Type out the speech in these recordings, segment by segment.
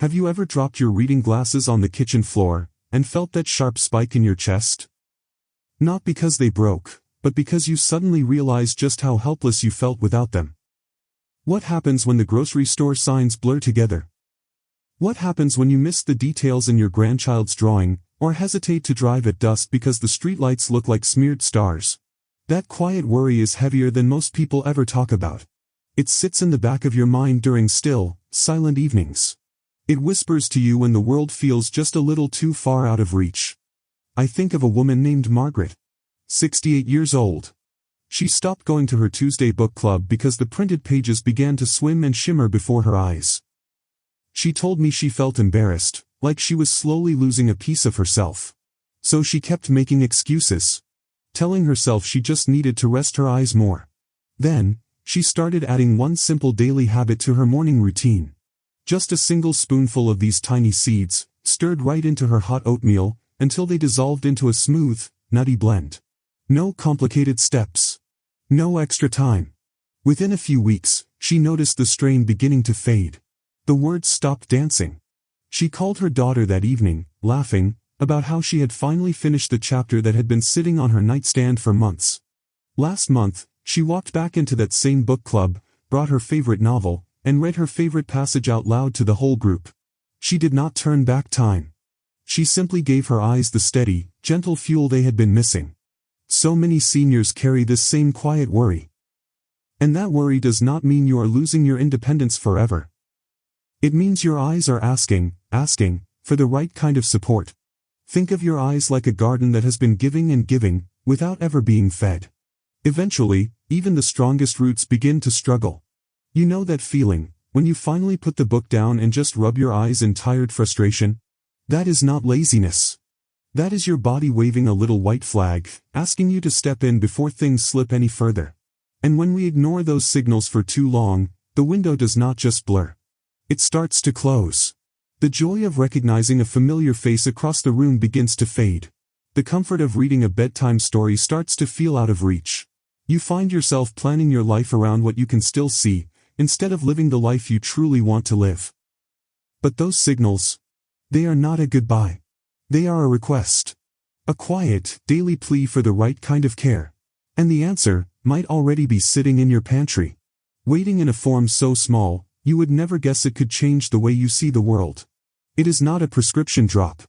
Have you ever dropped your reading glasses on the kitchen floor, and felt that sharp spike in your chest? Not because they broke, but because you suddenly realized just how helpless you felt without them. What happens when the grocery store signs blur together? What happens when you miss the details in your grandchild's drawing, or hesitate to drive at dusk because the streetlights look like smeared stars? That quiet worry is heavier than most people ever talk about. It sits in the back of your mind during still, silent evenings. It whispers to you when the world feels just a little too far out of reach. I think of a woman named Margaret. 68 years old. She stopped going to her Tuesday book club because the printed pages began to swim and shimmer before her eyes. She told me she felt embarrassed, like she was slowly losing a piece of herself. So she kept making excuses, telling herself she just needed to rest her eyes more. Then, she started adding one simple daily habit to her morning routine. Just a single spoonful of these tiny seeds, stirred right into her hot oatmeal, until they dissolved into a smooth, nutty blend. No complicated steps. No extra time. Within a few weeks, she noticed the strain beginning to fade. The words stopped dancing. She called her daughter that evening, laughing, about how she had finally finished the chapter that had been sitting on her nightstand for months. Last month, she walked back into that same book club, brought her favorite novel, and read her favorite passage out loud to the whole group. She did not turn back time. She simply gave her eyes the steady, gentle fuel they had been missing. So many seniors carry this same quiet worry. And that worry does not mean you are losing your independence forever. It means your eyes are asking, for the right kind of support. Think of your eyes like a garden that has been giving and giving, without ever being fed. Eventually, even the strongest roots begin to struggle. You know that feeling, when you finally put the book down and just rub your eyes in tired frustration? That is not laziness. That is your body waving a little white flag, asking you to step in before things slip any further. And when we ignore those signals for too long, the window does not just blur. It starts to close. The joy of recognizing a familiar face across the room begins to fade. The comfort of reading a bedtime story starts to feel out of reach. You find yourself planning your life around what you can still see, instead of living the life you truly want to live. But those signals, they are not a goodbye. They are a request. A quiet, daily plea for the right kind of care. And the answer might already be sitting in your pantry, waiting in a form so small, you would never guess it could change the way you see the world. It is not a prescription drop.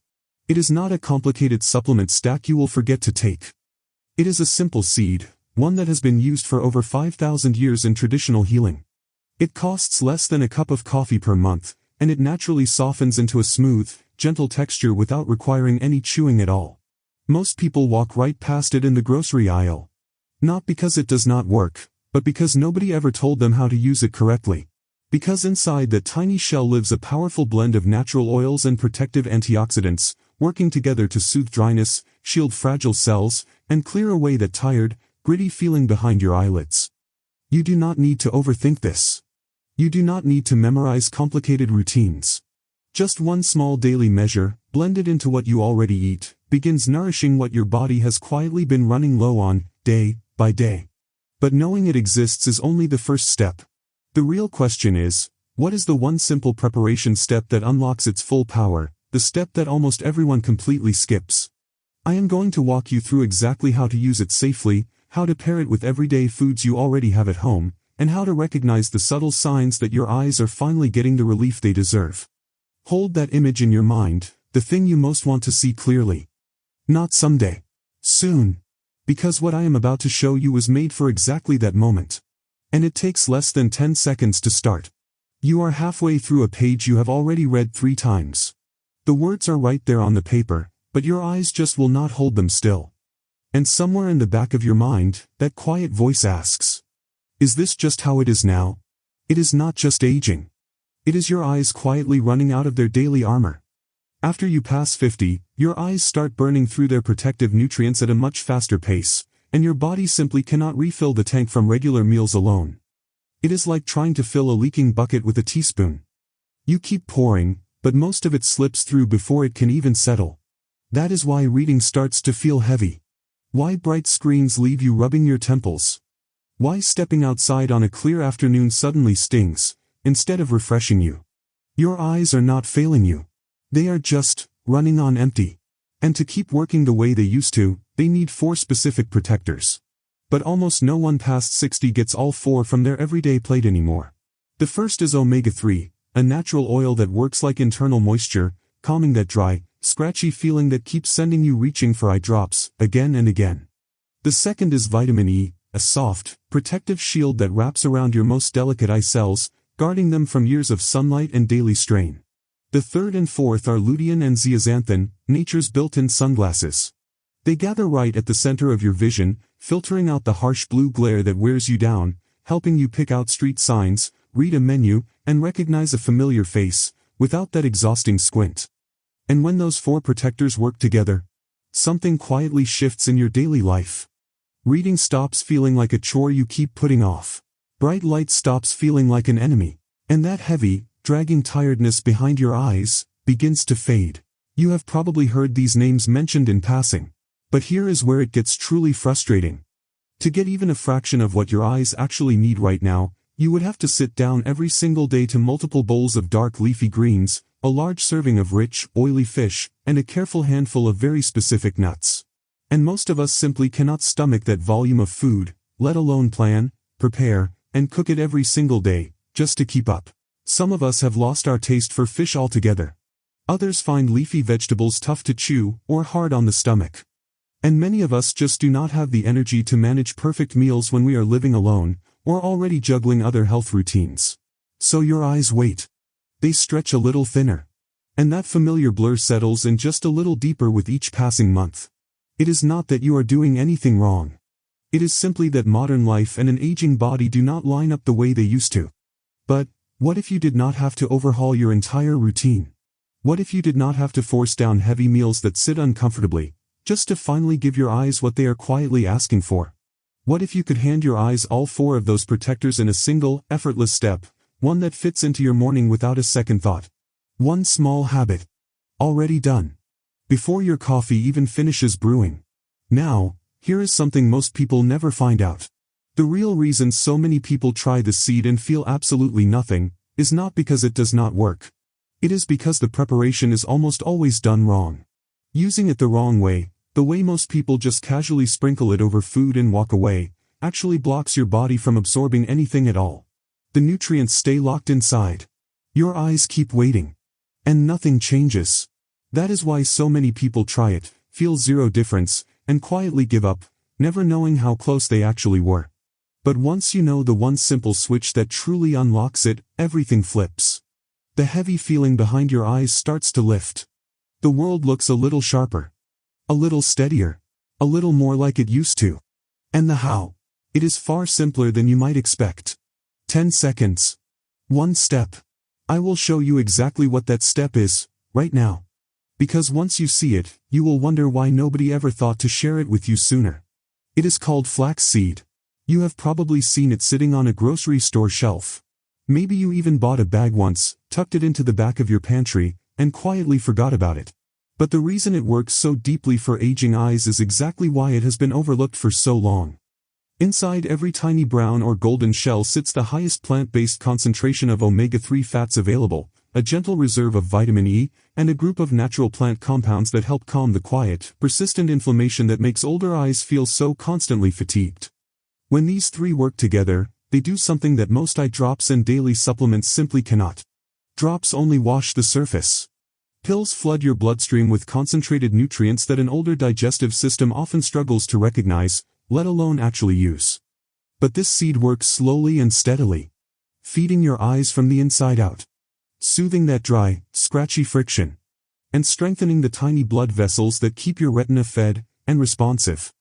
It is not a complicated supplement stack you will forget to take. It is a simple seed, one that has been used for over 5,000 years in traditional healing. It costs less than a cup of coffee per month, and it naturally softens into a smooth, gentle texture without requiring any chewing at all. Most people walk right past it in the grocery aisle. Not because it does not work, but because nobody ever told them how to use it correctly. Because inside that tiny shell lives a powerful blend of natural oils and protective antioxidants, working together to soothe dryness, shield fragile cells, and clear away that tired, gritty feeling behind your eyelids. You do not need to overthink this. You do not need to memorize complicated routines. Just one small daily measure, blended into what you already eat, begins nourishing what your body has quietly been running low on, day by day. But knowing it exists is only the first step. The real question is, what is the one simple preparation step that unlocks its full power, the step that almost everyone completely skips? I am going to walk you through exactly how to use it safely, how to pair it with everyday foods you already have at home, and how to recognize the subtle signs that your eyes are finally getting the relief they deserve. Hold that image in your mind, the thing you most want to see clearly. Not someday. Soon. Because what I am about to show you was made for exactly that moment. And it takes less than 10 seconds to start. You are halfway through a page you have already read 3 times. The words are right there on the paper, but your eyes just will not hold them still. And somewhere in the back of your mind, that quiet voice asks, is this just how it is now? It is not just aging. It is your eyes quietly running out of their daily armor. After you pass 50, your eyes start burning through their protective nutrients at a much faster pace, and your body simply cannot refill the tank from regular meals alone. It is like trying to fill a leaking bucket with a teaspoon. You keep pouring, but most of it slips through before it can even settle. That is why reading starts to feel heavy. Why bright screens leave you rubbing your temples. Why stepping outside on a clear afternoon suddenly stings, instead of refreshing you. Your eyes are not failing you. They are just running on empty. And to keep working the way they used to, they need 4 specific protectors. But almost no one past 60 gets all 4 from their everyday plate anymore. The first is omega-3, a natural oil that works like internal moisture, calming that dry, scratchy feeling that keeps sending you reaching for eye drops, again and again. The second is vitamin E, a soft, protective shield that wraps around your most delicate eye cells, guarding them from years of sunlight and daily strain. The third and fourth are lutein and zeaxanthin, nature's built-in sunglasses. They gather right at the center of your vision, filtering out the harsh blue glare that wears you down, helping you pick out street signs, read a menu, and recognize a familiar face, without that exhausting squint. And when those 4 protectors work together, something quietly shifts in your daily life. Reading stops feeling like a chore you keep putting off. Bright light stops feeling like an enemy. And that heavy, dragging tiredness behind your eyes begins to fade. You have probably heard these names mentioned in passing. But here is where it gets truly frustrating. To get even a fraction of what your eyes actually need right now, you would have to sit down every single day to multiple bowls of dark leafy greens, a large serving of rich, oily fish, and a careful handful of very specific nuts. And most of us simply cannot stomach that volume of food, let alone plan, prepare, and cook it every single day, just to keep up. Some of us have lost our taste for fish altogether. Others find leafy vegetables tough to chew, or hard on the stomach. And many of us just do not have the energy to manage perfect meals when we are living alone, or already juggling other health routines. So your eyes wait. They stretch a little thinner. And that familiar blur settles in just a little deeper with each passing month. It is not that you are doing anything wrong. It is simply that modern life and an aging body do not line up the way they used to. But, what if you did not have to overhaul your entire routine? What if you did not have to force down heavy meals that sit uncomfortably, just to finally give your eyes what they are quietly asking for? What if you could hand your eyes all 4 of those protectors in a single, effortless step, one that fits into your morning without a second thought? One small habit. Already done. Before your coffee even finishes brewing. Now, here is something most people never find out. The real reason so many people try this seed and feel absolutely nothing, is not because it does not work. It is because the preparation is almost always done wrong. Using it the wrong way, the way most people just casually sprinkle it over food and walk away, actually blocks your body from absorbing anything at all. The nutrients stay locked inside. Your eyes keep waiting. And nothing changes. That is why so many people try it, feel zero difference, and quietly give up, never knowing how close they actually were. But once you know the one simple switch that truly unlocks it, everything flips. The heavy feeling behind your eyes starts to lift. The world looks a little sharper. A little steadier. A little more like it used to. And the how? It is far simpler than you might expect. 10 seconds. One step. I will show you exactly what that step is, right now. Because once you see it, you will wonder why nobody ever thought to share it with you sooner. It is called flax seed. You have probably seen it sitting on a grocery store shelf. Maybe you even bought a bag once, tucked it into the back of your pantry, and quietly forgot about it. But the reason it works so deeply for aging eyes is exactly why it has been overlooked for so long. Inside every tiny brown or golden shell sits the highest plant-based concentration of omega-3 fats available, a gentle reserve of vitamin E, and a group of natural plant compounds that help calm the quiet, persistent inflammation that makes older eyes feel so constantly fatigued. When these 3 work together, they do something that most eye drops and daily supplements simply cannot. Drops only wash the surface. Pills flood your bloodstream with concentrated nutrients that an older digestive system often struggles to recognize, let alone actually use. But this seed works slowly and steadily, feeding your eyes from the inside out, soothing that dry, scratchy friction, and strengthening the tiny blood vessels that keep your retina fed and responsive.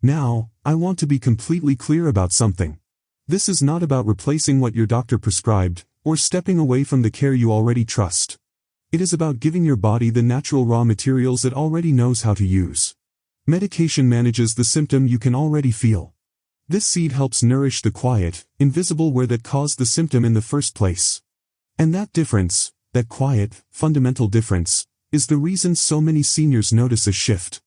Now, I want to be completely clear about something. This is not about replacing what your doctor prescribed, or stepping away from the care you already trust. It is about giving your body the natural raw materials it already knows how to use. Medication manages the symptom you can already feel. This seed helps nourish the quiet, invisible wear that caused the symptom in the first place. And that difference, that quiet, fundamental difference, is the reason so many seniors notice a shift.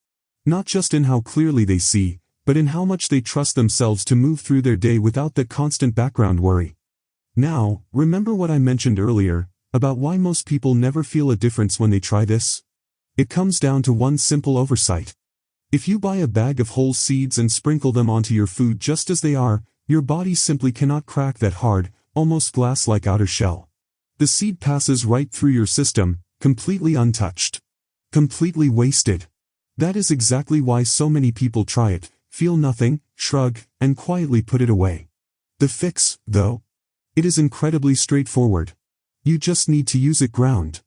Not just in how clearly they see, but in how much they trust themselves to move through their day without that constant background worry. Now, remember what I mentioned earlier, About why most people never feel a difference when they try this? It comes down to one simple oversight. If you buy a bag of whole seeds and sprinkle them onto your food just as they are, your body simply cannot crack that hard, almost glass-like outer shell. The seed passes right through your system, completely untouched. Completely wasted. That is exactly why so many people try it, feel nothing, shrug, and quietly put it away. The fix, though? It is incredibly straightforward. You just need to use it ground.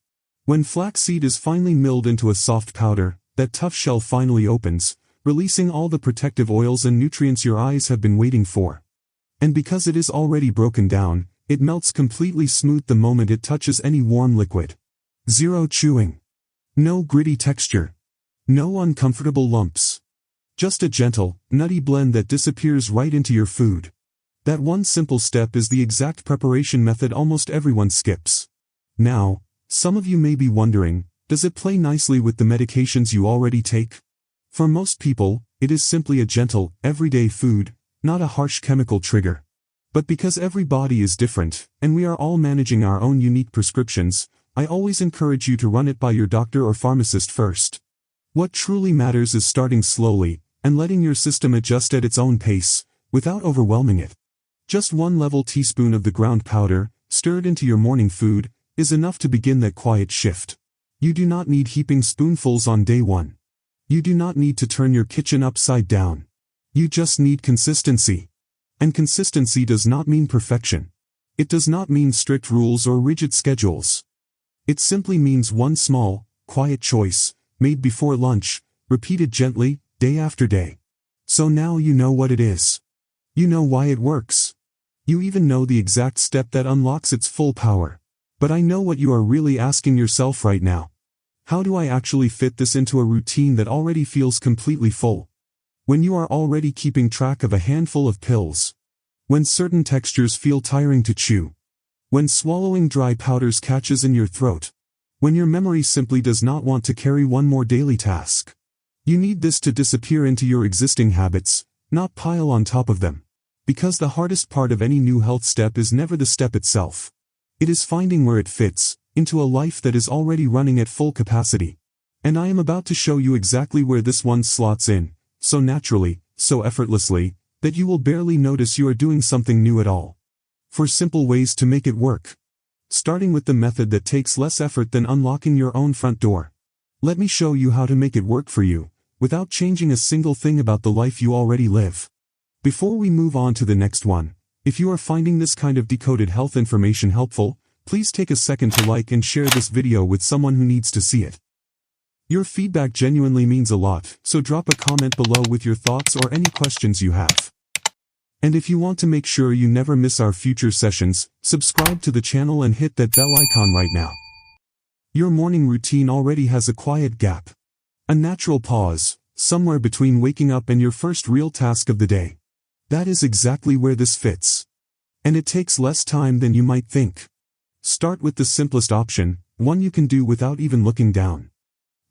When flaxseed is finally milled into a soft powder, that tough shell finally opens, releasing all the protective oils and nutrients your eyes have been waiting for. And because it is already broken down, it melts completely smooth the moment it touches any warm liquid. Zero chewing. No gritty texture. No uncomfortable lumps. Just a gentle, nutty blend that disappears right into your food. That one simple step is the exact preparation method almost everyone skips. Now, some of you may be wondering, does it play nicely with the medications you already take? For most people, it is simply a gentle, everyday food, not a harsh chemical trigger. But because every body is different, and we are all managing our own unique prescriptions, I always encourage you to run it by your doctor or pharmacist first. What truly matters is starting slowly, and letting your system adjust at its own pace, without overwhelming it. Just 1 level teaspoon of the ground powder, stirred into your morning food, is enough to begin that quiet shift. You do not need heaping spoonfuls on day one. You do not need to turn your kitchen upside down. You just need consistency. And consistency does not mean perfection. It does not mean strict rules or rigid schedules. It simply means one small, quiet choice, made before lunch, repeated gently, day after day. So now you know what it is. You know why it works. You even know the exact step that unlocks its full power. But I know what you are really asking yourself right now. How do I actually fit this into a routine that already feels completely full? When you are already keeping track of a handful of pills. When certain textures feel tiring to chew. When swallowing dry powders catches in your throat. When your memory simply does not want to carry one more daily task. You need this to disappear into your existing habits, not pile on top of them. Because the hardest part of any new health step is never the step itself. It is finding where it fits, into a life that is already running at full capacity. And I am about to show you exactly where this one slots in, so naturally, so effortlessly, that you will barely notice you are doing something new at all. 4 simple ways to make it work. Starting with the method that takes less effort than unlocking your own front door. Let me show you how to make it work for you, without changing a single thing about the life you already live. Before we move on to the next one, if you are finding this kind of decoded health information helpful, please take a second to like and share this video with someone who needs to see it. Your feedback genuinely means a lot, so drop a comment below with your thoughts or any questions you have. And if you want to make sure you never miss our future sessions, subscribe to the channel and hit that bell icon right now. Your morning routine already has a quiet gap. A natural pause, somewhere between waking up and your first real task of the day. That is exactly where this fits. And it takes less time than you might think. Start with the simplest option, one you can do without even looking down.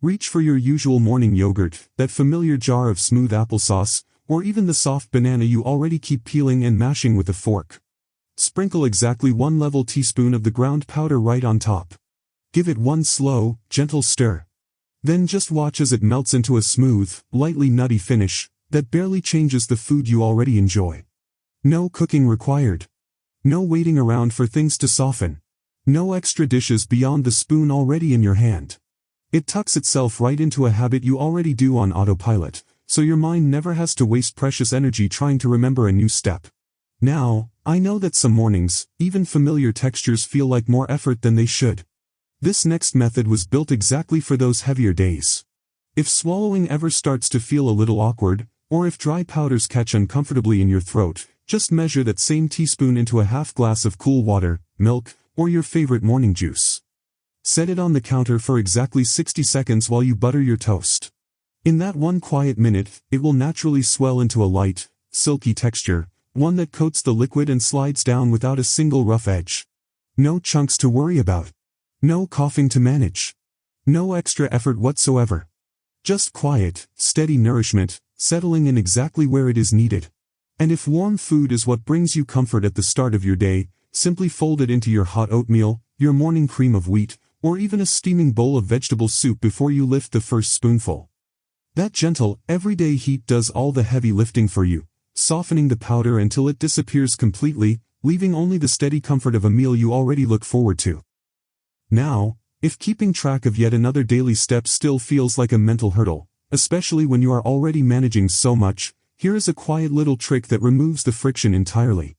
Reach for your usual morning yogurt, that familiar jar of smooth applesauce, or even the soft banana you already keep peeling and mashing with a fork. Sprinkle exactly 1 level teaspoon of the ground powder right on top. Give it one slow, gentle stir. Then just watch as it melts into a smooth, lightly nutty finish that barely changes the food you already enjoy. No cooking required. No waiting around for things to soften. No extra dishes beyond the spoon already in your hand. It tucks itself right into a habit you already do on autopilot, so your mind never has to waste precious energy trying to remember a new step. Now, I know that some mornings, even familiar textures feel like more effort than they should. This next method was built exactly for those heavier days. If swallowing ever starts to feel a little awkward, or if dry powders catch uncomfortably in your throat, just measure that same teaspoon into a half glass of cool water, milk, or your favorite morning juice. Set it on the counter for exactly 60 seconds while you butter your toast. In that one quiet minute, it will naturally swell into a light, silky texture, one that coats the liquid and slides down without a single rough edge. No chunks to worry about. No coughing to manage. No extra effort whatsoever. Just quiet, steady nourishment, settling in exactly where it is needed. And if warm food is what brings you comfort at the start of your day, simply fold it into your hot oatmeal, your morning cream of wheat, or even a steaming bowl of vegetable soup before you lift the first spoonful. That gentle, everyday heat does all the heavy lifting for you, softening the powder until it disappears completely, leaving only the steady comfort of a meal you already look forward to. Now, if keeping track of yet another daily step still feels like a mental hurdle, especially when you are already managing so much, here is a quiet little trick that removes the friction entirely.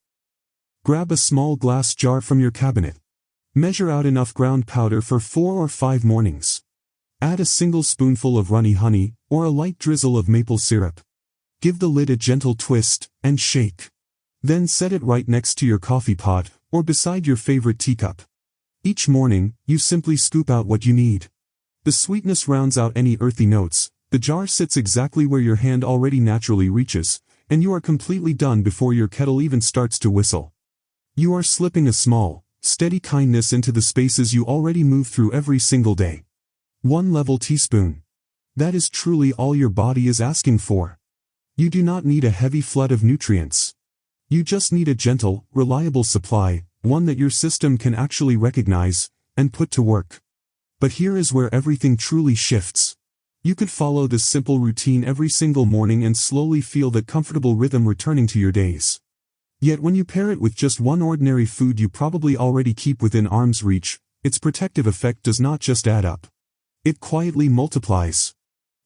Grab a small glass jar from your cabinet. Measure out enough ground powder for 4 or 5 mornings. Add a single spoonful of runny honey, or a light drizzle of maple syrup. Give the lid a gentle twist, and shake. Then set it right next to your coffee pot, or beside your favorite teacup. Each morning, you simply scoop out what you need. The sweetness rounds out any earthy notes, the jar sits exactly where your hand already naturally reaches, and you are completely done before your kettle even starts to whistle. You are slipping a small, steady kindness into the spaces you already move through every single day. 1 level teaspoon. That is truly all your body is asking for. You do not need a heavy flood of nutrients. You just need a gentle, reliable supply, one that your system can actually recognize and put to work. But here is where everything truly shifts. You could follow this simple routine every single morning and slowly feel that comfortable rhythm returning to your days. Yet when you pair it with just one ordinary food you probably already keep within arm's reach, its protective effect does not just add up. It quietly multiplies.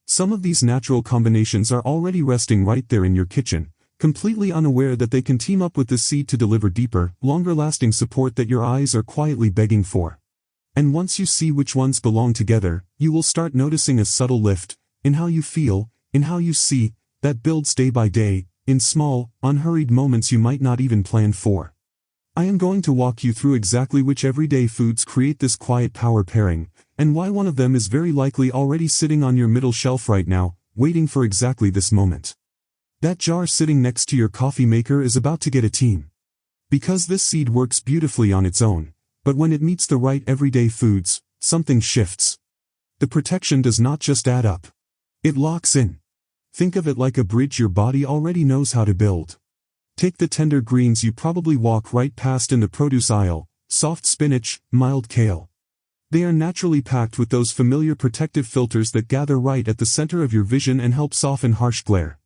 Some of these natural combinations are already resting right there in your kitchen, completely unaware that they can team up with the seed to deliver deeper, longer-lasting support that your eyes are quietly begging for. And once you see which ones belong together, you will start noticing a subtle lift, in how you feel, in how you see, that builds day by day, in small, unhurried moments you might not even plan for. I am going to walk you through exactly which everyday foods create this quiet power pairing, and why one of them is very likely already sitting on your middle shelf right now, waiting for exactly this moment. That jar sitting next to your coffee maker is about to get a team. Because this seed works beautifully on its own, but when it meets the right everyday foods, something shifts. The protection does not just add up. It locks in. Think of it like a bridge your body already knows how to build. Take the tender greens you probably walk right past in the produce aisle, soft spinach, mild kale. They are naturally packed with those familiar protective filters that gather right at the center of your vision and help soften harsh glare.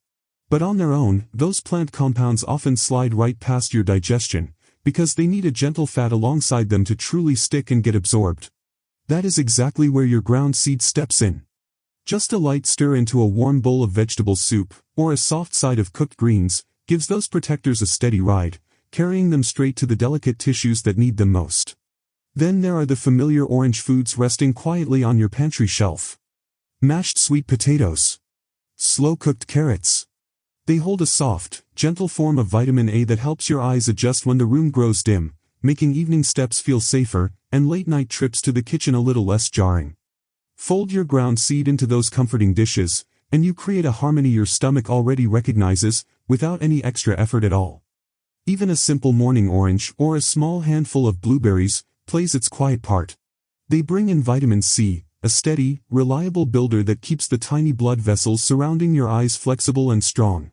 But on their own, those plant compounds often slide right past your digestion, because they need a gentle fat alongside them to truly stick and get absorbed. That is exactly where your ground seed steps in. Just a light stir into a warm bowl of vegetable soup, or a soft side of cooked greens, gives those protectors a steady ride, carrying them straight to the delicate tissues that need them most. Then there are the familiar orange foods resting quietly on your pantry shelf. Mashed sweet potatoes. Slow-cooked carrots. They hold a soft, gentle form of vitamin A that helps your eyes adjust when the room grows dim, making evening steps feel safer, and late-night trips to the kitchen a little less jarring. Fold your ground seed into those comforting dishes, and you create a harmony your stomach already recognizes, without any extra effort at all. Even a simple morning orange or a small handful of blueberries plays its quiet part. They bring in vitamin C, a steady, reliable builder that keeps the tiny blood vessels surrounding your eyes flexible and strong.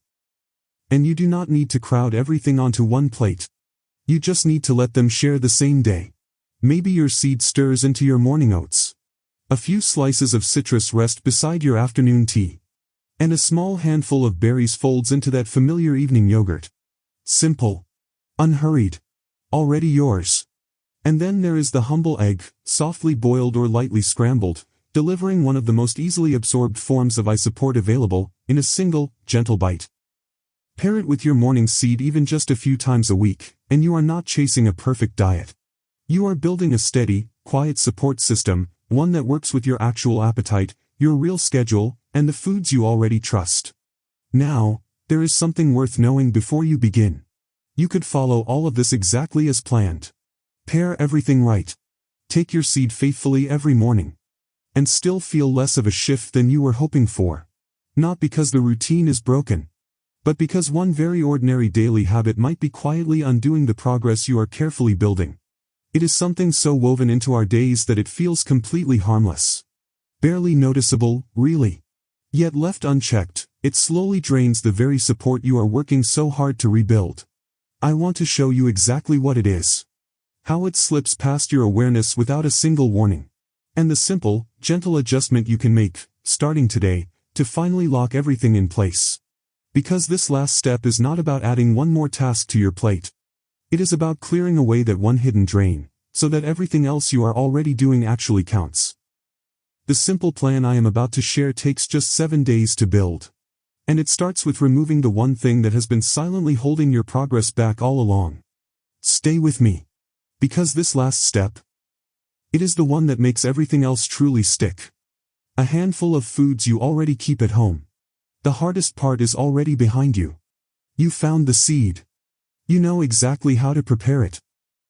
And you do not need to crowd everything onto one plate. You just need to let them share the same day. Maybe your seed stirs into your morning oats. A few slices of citrus rest beside your afternoon tea. And a small handful of berries folds into that familiar evening yogurt. Simple. Unhurried. Already yours. And then there is the humble egg, softly boiled or lightly scrambled, delivering one of the most easily absorbed forms of eye support available, in a single, gentle bite. Pair it with your morning seed even just a few times a week, and you are not chasing a perfect diet. You are building a steady, quiet support system, one that works with your actual appetite, your real schedule, and the foods you already trust. Now, there is something worth knowing before you begin. You could follow all of this exactly as planned. Pair everything right. Take your seed faithfully every morning. And still feel less of a shift than you were hoping for. Not because the routine is broken, but because one very ordinary daily habit might be quietly undoing the progress you are carefully building. It is something so woven into our days that it feels completely harmless. Barely noticeable, really. Yet left unchecked, it slowly drains the very support you are working so hard to rebuild. I want to show you exactly what it is. How it slips past your awareness without a single warning. And the simple, gentle adjustment you can make, starting today, to finally lock everything in place. Because this last step is not about adding one more task to your plate. It is about clearing away that one hidden drain, so that everything else you are already doing actually counts. The simple plan I am about to share takes just 7 days to build. And it starts with removing the one thing that has been silently holding your progress back all along. Stay with me. Because this last step, it is the one that makes everything else truly stick. A handful of foods you already keep at home. The hardest part is already behind you. You found the seed. You know exactly how to prepare it.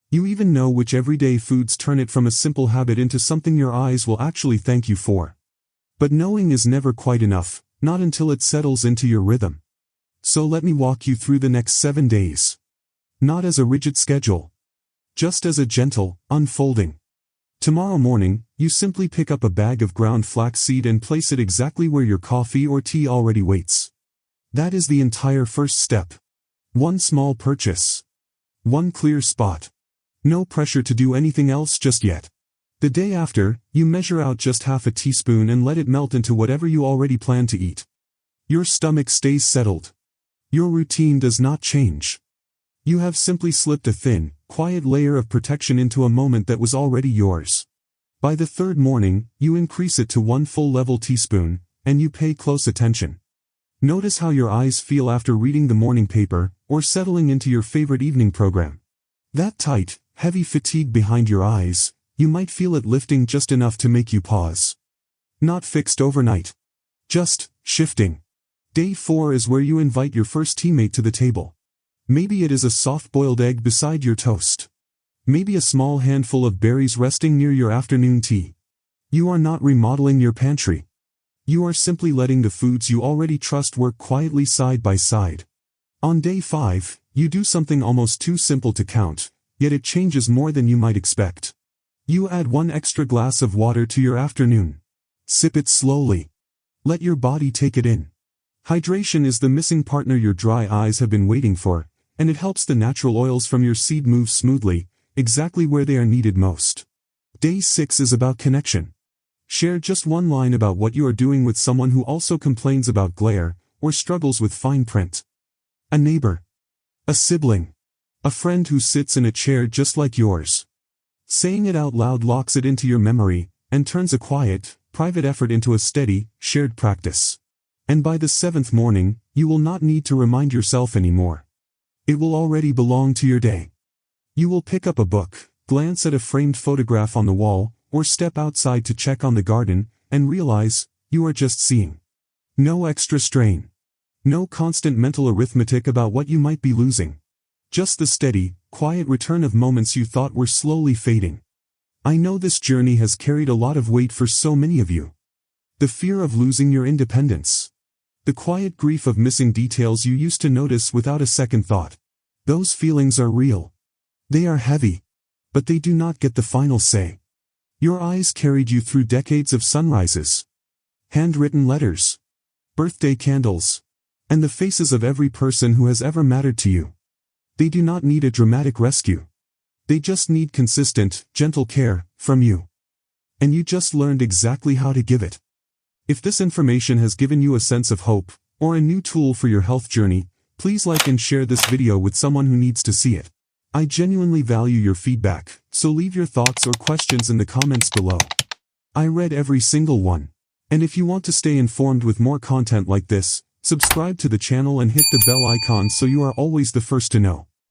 You even know which everyday foods turn it from a simple habit into something your eyes will actually thank you for. But knowing is never quite enough, not until it settles into your rhythm. So let me walk you through the next 7 days. Not as a rigid schedule. Just as a gentle, unfolding. Tomorrow morning, you simply pick up a bag of ground flaxseed and place it exactly where your coffee or tea already waits. That is the entire first step. One small purchase. One clear spot. No pressure to do anything else just yet. The day after, you measure out just half a teaspoon and let it melt into whatever you already plan to eat. Your stomach stays settled. Your routine does not change. You have simply slipped a thin, quiet layer of protection into a moment that was already yours. By the third morning, you increase it to 1 full level teaspoon, and you pay close attention. Notice how your eyes feel after reading the morning paper, or settling into your favorite evening program. That tight, heavy fatigue behind your eyes, you might feel it lifting just enough to make you pause. Not fixed overnight. Just shifting. Day 4 is where you invite your first teammate to the table. Maybe it is a soft-boiled egg beside your toast. Maybe a small handful of berries resting near your afternoon tea. You are not remodeling your pantry. You are simply letting the foods you already trust work quietly side by side. On day 5, you do something almost too simple to count, yet it changes more than you might expect. You add 1 extra glass of water to your afternoon. Sip it slowly. Let your body take it in. Hydration is the missing partner your dry eyes have been waiting for, and it helps the natural oils from your seed move smoothly, exactly where they are needed most. Day 6 is about connection. Share just 1 line about what you are doing with someone who also complains about glare, or struggles with fine print. A neighbor. A sibling. A friend who sits in a chair just like yours. Saying it out loud locks it into your memory, and turns a quiet, private effort into a steady, shared practice. And by the 7th morning, you will not need to remind yourself anymore. It will already belong to your day. You will pick up a book, glance at a framed photograph on the wall, or step outside to check on the garden, and realize, you are just seeing. No extra strain. No constant mental arithmetic about what you might be losing. Just the steady, quiet return of moments you thought were slowly fading. I know this journey has carried a lot of weight for so many of you. The fear of losing your independence. The quiet grief of missing details you used to notice without a second thought. Those feelings are real. They are heavy. But they do not get the final say. Your eyes carried you through decades of sunrises. Handwritten letters. Birthday candles. And the faces of every person who has ever mattered to you. They do not need a dramatic rescue. They just need consistent, gentle care, from you. And you just learned exactly how to give it. If this information has given you a sense of hope, or a new tool for your health journey, please like and share this video with someone who needs to see it. I genuinely value your feedback, so leave your thoughts or questions in the comments below. I read every single one. And if you want to stay informed with more content like this, subscribe to the channel and hit the bell icon so you are always the first to know.